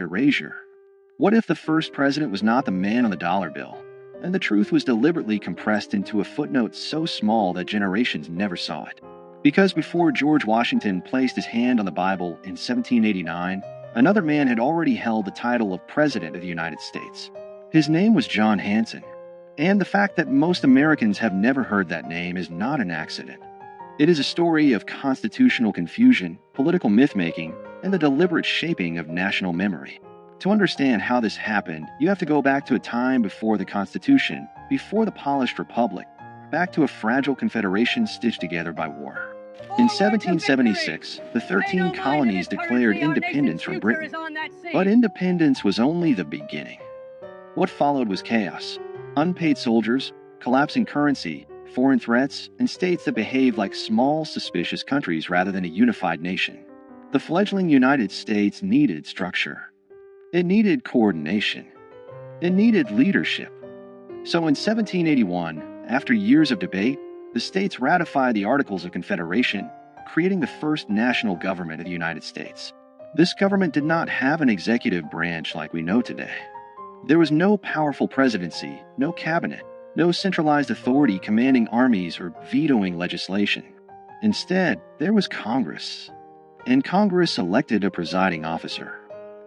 erasure. What if the first president was not the man on the dollar bill, and the truth was deliberately compressed into a footnote so small that generations never saw it? Because before George Washington placed his hand on the Bible in 1789, another man had already held the title of President of the United States. His name was John Hanson, and the fact that most Americans have never heard that name is not an accident. It is a story of constitutional confusion, political myth-making, and the deliberate shaping of national memory. To understand how this happened, you have to go back to a time before the Constitution, before the polished republic, back to a fragile confederation stitched together by war. In 1776, the 13 colonies declared independence from Britain, but independence was only the beginning. What followed was chaos, unpaid soldiers, collapsing currency, foreign threats, and states that behaved like small, suspicious countries rather than a unified nation. The fledgling United States needed structure. It needed coordination. It needed leadership. So in 1781, after years of debate, the states ratified the Articles of Confederation, creating the first national government of the United States. This government did not have an executive branch like we know today. There was no powerful presidency, no cabinet, no centralized authority commanding armies or vetoing legislation. Instead, there was Congress. And Congress elected a presiding officer.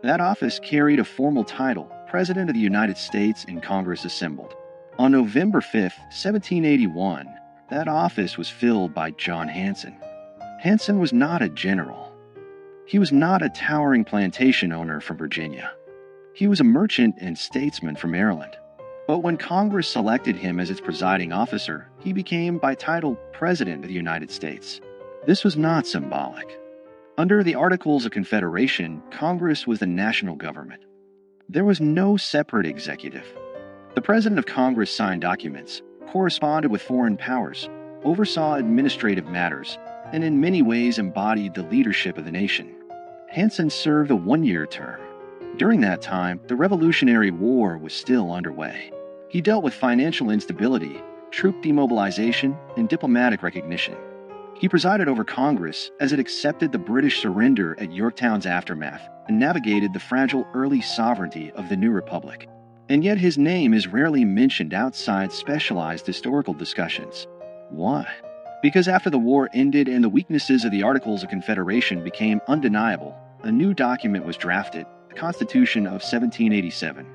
That office carried a formal title, President of the United States, and Congress assembled. On November 5, 1781, that office was filled by John Hanson. Hanson was not a general. He was not a towering plantation owner from Virginia. He was a merchant and statesman from Maryland. But when Congress selected him as its presiding officer, he became by title President of the United States. This was not symbolic. Under the Articles of Confederation, Congress was the national government. There was no separate executive. The President of Congress signed documents, corresponded with foreign powers, oversaw administrative matters, and in many ways embodied the leadership of the nation. Hanson served a one-year term. During that time, the Revolutionary War was still underway. He dealt with financial instability, troop demobilization, and diplomatic recognition. He presided over Congress as it accepted the British surrender at Yorktown's aftermath and navigated the fragile early sovereignty of the new republic. And yet his name is rarely mentioned outside specialized historical discussions. Why? Because after the war ended and the weaknesses of the Articles of Confederation became undeniable, a new document was drafted, the Constitution of 1787.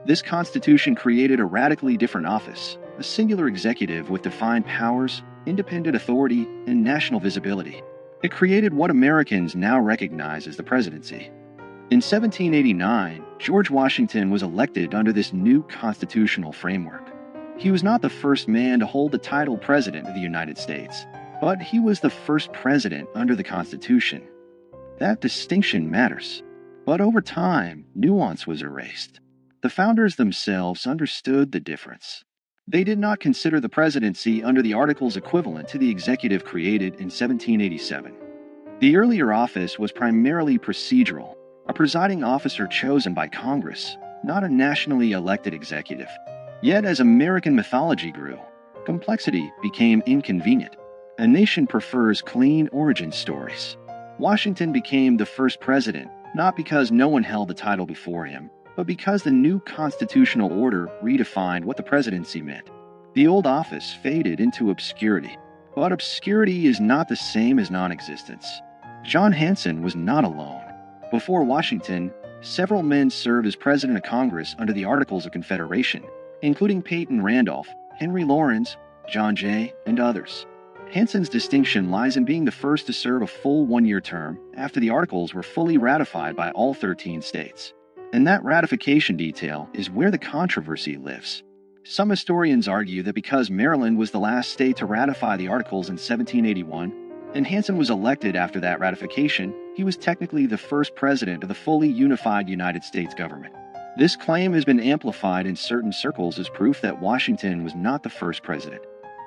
This constitution created a radically different office, a singular executive with defined powers, independent authority, and national visibility. It created what Americans now recognize as the presidency. In 1789, George Washington was elected under this new constitutional framework. He was not the first man to hold the title President of the United States, but he was the first president under the Constitution. That distinction matters. But over time, nuance was erased. The founders themselves understood the difference. They did not consider the presidency under the Articles equivalent to the executive created in 1787. The earlier office was primarily procedural, a presiding officer chosen by Congress, not a nationally elected executive. Yet as American mythology grew, complexity became inconvenient. A nation prefers clean origin stories. Washington became the first president, not because no one held the title before him, but because the new constitutional order redefined what the presidency meant. The old office faded into obscurity, but obscurity is not the same as non-existence. John Hanson was not alone. Before Washington, several men served as president of Congress under the Articles of Confederation, including Peyton Randolph, Henry Laurens, John Jay, and others. Hanson's distinction lies in being the first to serve a full one-year term after the Articles were fully ratified by all 13 states. And that ratification detail is where the controversy lives. Some historians argue that because Maryland was the last state to ratify the Articles in 1781, and Hanson was elected after that ratification, he was technically the first president of the fully unified United States government. This claim has been amplified in certain circles as proof that Washington was not the first president.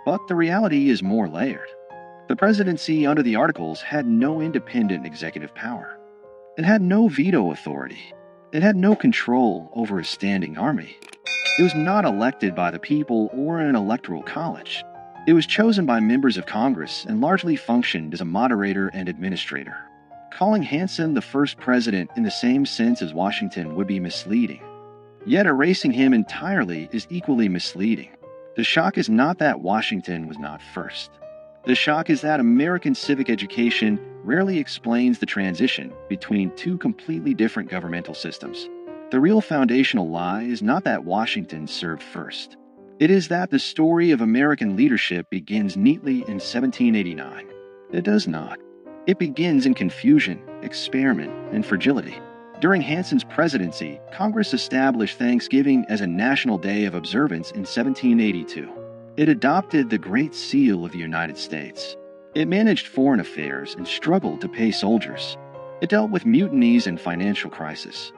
But the reality is more layered. The presidency under the Articles had no independent executive power. It had no veto authority. It had no control over a standing army. It was not elected by the people or an electoral college. It was chosen by members of Congress and largely functioned as a moderator and administrator. Calling Hanson the first president in the same sense as Washington would be misleading. Yet erasing him entirely is equally misleading. The shock is not that Washington was not first. The shock is that American civic education rarely explains the transition between two completely different governmental systems. The real foundational lie is not that Washington served first. It is that the story of American leadership begins neatly in 1789. It does not. It begins in confusion, experiment, and fragility. During Hanson's presidency, Congress established Thanksgiving as a national day of observance in 1782. It adopted the Great Seal of the United States. It managed foreign affairs and struggled to pay soldiers. It dealt with mutinies and financial crisis.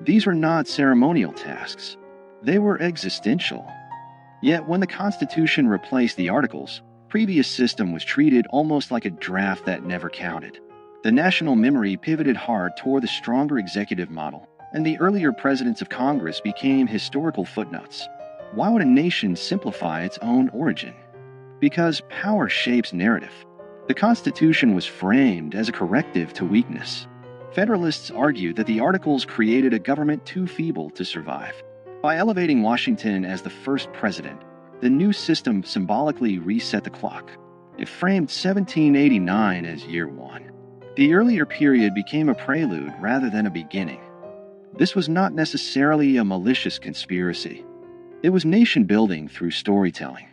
These were not ceremonial tasks. They were existential. Yet when the Constitution replaced the Articles, the previous system was treated almost like a draft that never counted. The national memory pivoted hard toward the stronger executive model, and the earlier presidents of Congress became historical footnotes. Why would a nation simplify its own origin? Because power shapes narrative. The Constitution was framed as a corrective to weakness. Federalists argued that the Articles created a government too feeble to survive. By elevating Washington as the first president, the new system symbolically reset the clock. It framed 1789 as year one. The earlier period became a prelude rather than a beginning. This was not necessarily a malicious conspiracy. It was nation-building through storytelling.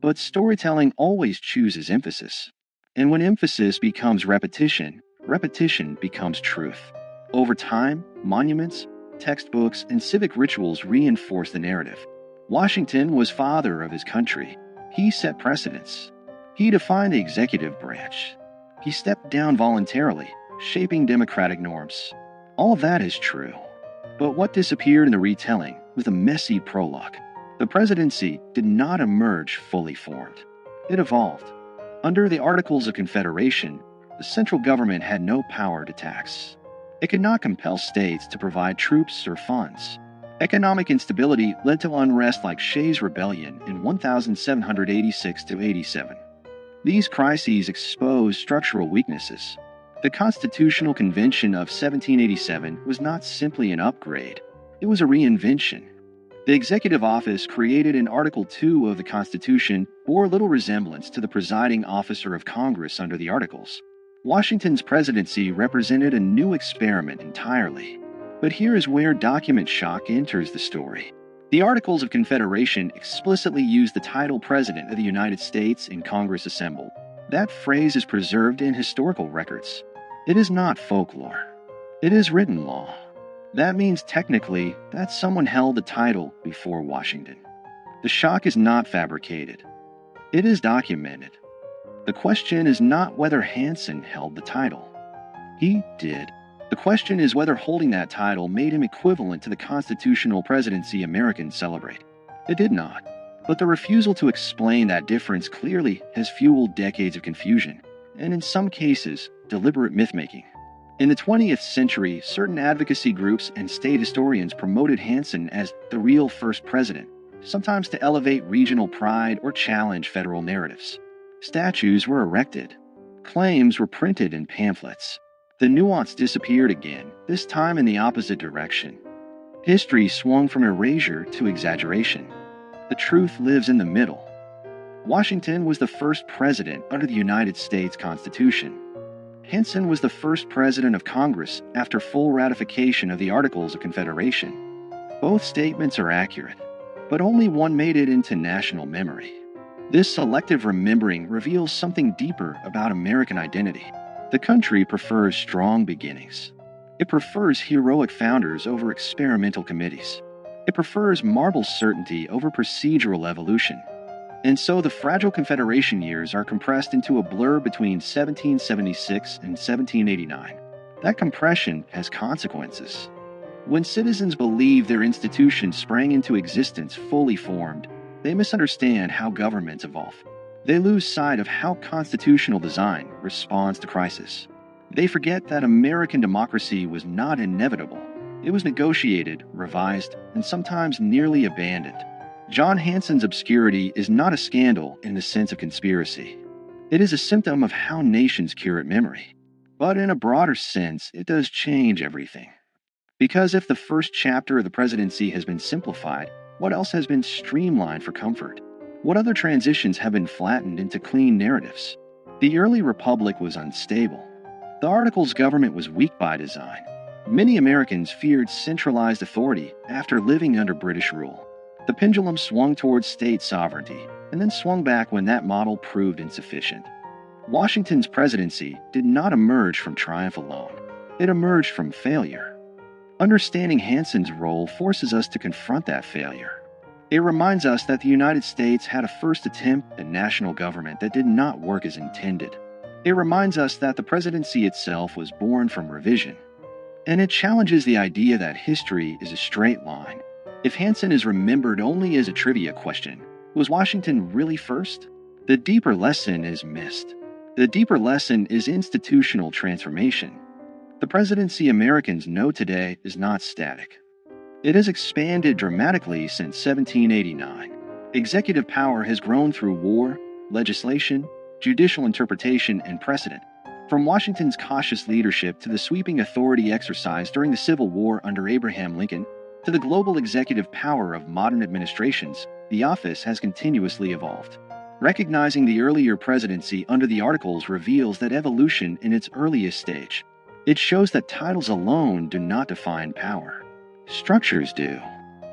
But storytelling always chooses emphasis. And when emphasis becomes repetition, repetition becomes truth. Over time, monuments, textbooks, and civic rituals reinforce the narrative. Washington was father of his country. He set precedents. He defined the executive branch. He stepped down voluntarily, shaping democratic norms. All of that is true. But what disappeared in the retelling was a messy prologue. The presidency did not emerge fully formed. It evolved. Under the Articles of Confederation, the central government had no power to tax. It could not compel states to provide troops or funds. Economic instability led to unrest like Shays' Rebellion in 1786–87. These crises exposed structural weaknesses. The Constitutional Convention of 1787 was not simply an upgrade, it was a reinvention. The executive office created in Article II of the Constitution bore little resemblance to the presiding officer of Congress under the Articles. Washington's presidency represented a new experiment entirely. But here is where document shock enters the story. The Articles of Confederation explicitly use the title President of the United States in Congress assembled. That phrase is preserved in historical records. It is not folklore. It is written law. That means technically that someone held the title before Washington. The shock is not fabricated. It is documented. The question is not whether Hanson held the title. He did. The question is whether holding that title made him equivalent to the constitutional presidency Americans celebrate. It did not. But the refusal to explain that difference clearly has fueled decades of confusion, and in some cases, deliberate myth-making. In the 20th century, certain advocacy groups and state historians promoted Hanson as the real first president, sometimes to elevate regional pride or challenge federal narratives. Statues were erected. Claims were printed in pamphlets. The nuance disappeared again, this time in the opposite direction. History swung from erasure to exaggeration. The truth lives in the middle. Washington was the first president under the United States Constitution. Hanson was the first president of Congress after full ratification of the Articles of Confederation. Both statements are accurate, but only one made it into national memory. This selective remembering reveals something deeper about American identity. The country prefers strong beginnings. It prefers heroic founders over experimental committees. It prefers marble certainty over procedural evolution. And so the fragile Confederation years are compressed into a blur between 1776 and 1789. That compression has consequences. When citizens believe their institutions sprang into existence fully formed, they misunderstand how governments evolve. They lose sight of how constitutional design responds to crisis. They forget that American democracy was not inevitable. It was negotiated, revised, and sometimes nearly abandoned. John Hanson's obscurity is not a scandal in the sense of conspiracy. It is a symptom of how nations curate memory. But in a broader sense, it does change everything. Because if the first chapter of the presidency has been simplified, what else has been streamlined for comfort? What other transitions have been flattened into clean narratives? The early republic was unstable. The Articles government was weak by design. Many Americans feared centralized authority after living under British rule. The pendulum swung towards state sovereignty, and then swung back when that model proved insufficient. Washington's presidency did not emerge from triumph alone. It emerged from failure. Understanding Hanson's role forces us to confront that failure. It reminds us that the United States had a first attempt at national government that did not work as intended. It reminds us that the presidency itself was born from revision. And it challenges the idea that history is a straight line. If Hanson is remembered only as a trivia question, was Washington really first? The deeper lesson is missed. The deeper lesson is institutional transformation. The presidency Americans know today is not static. It has expanded dramatically since 1789. Executive power has grown through war, legislation, judicial interpretation, and precedent. From Washington's cautious leadership to the sweeping authority exercised during the Civil War under Abraham Lincoln, to the global executive power of modern administrations, the office has continuously evolved. Recognizing the earlier presidency under the Articles reveals that evolution in its earliest stage. It shows that titles alone do not define power. Structures do.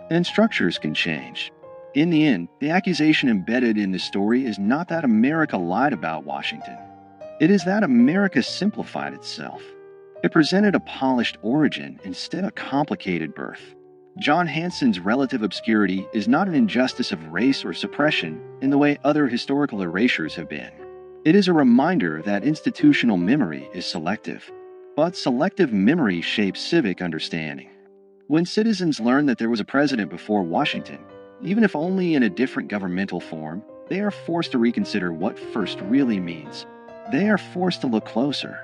And structures can change. In the end, the accusation embedded in the story is not that America lied about Washington. It is that America simplified itself. It presented a polished origin instead of a complicated birth. John Hanson's relative obscurity is not an injustice of race or suppression in the way other historical erasures have been. It is a reminder that institutional memory is selective. But selective memory shapes civic understanding. When citizens learn that there was a president before Washington, even if only in a different governmental form, they are forced to reconsider what first really means. They are forced to look closer.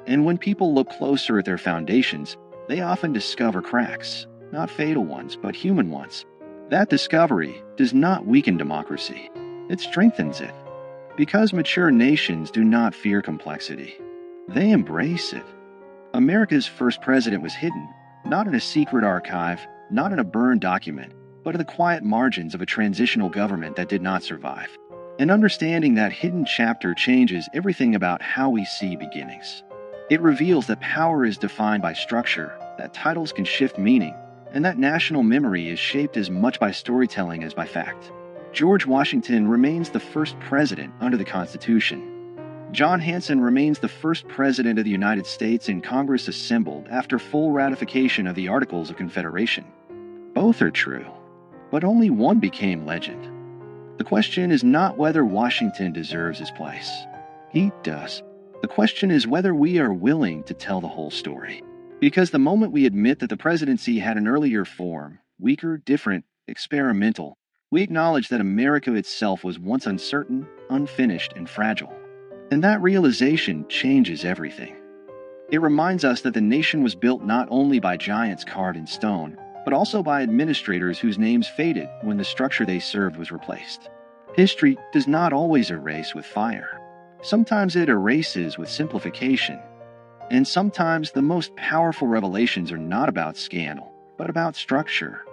And when people look closer at their foundations, they often discover cracks, not fatal ones, but human ones. That discovery does not weaken democracy. It strengthens it. Because mature nations do not fear complexity. They embrace it. America's first president was hidden, not in a secret archive, not in a burned document, but in the quiet margins of a transitional government that did not survive. And understanding that hidden chapter changes everything about how we see beginnings. It reveals that power is defined by structure, that titles can shift meaning, and that national memory is shaped as much by storytelling as by fact. George Washington remains the first president under the Constitution. John Hanson remains the first president of the United States in Congress assembled after full ratification of the Articles of Confederation. Both are true, but only one became legend. The question is not whether Washington deserves his place. He does. The question is whether we are willing to tell the whole story. Because the moment we admit that the presidency had an earlier form, weaker, different, experimental, we acknowledge that America itself was once uncertain, unfinished, and fragile. And that realization changes everything. It reminds us that the nation was built not only by giants carved in stone, but also by administrators whose names faded when the structure they served was replaced. History does not always erase with fire. Sometimes it erases with simplification. And sometimes the most powerful revelations are not about scandal, but about structure.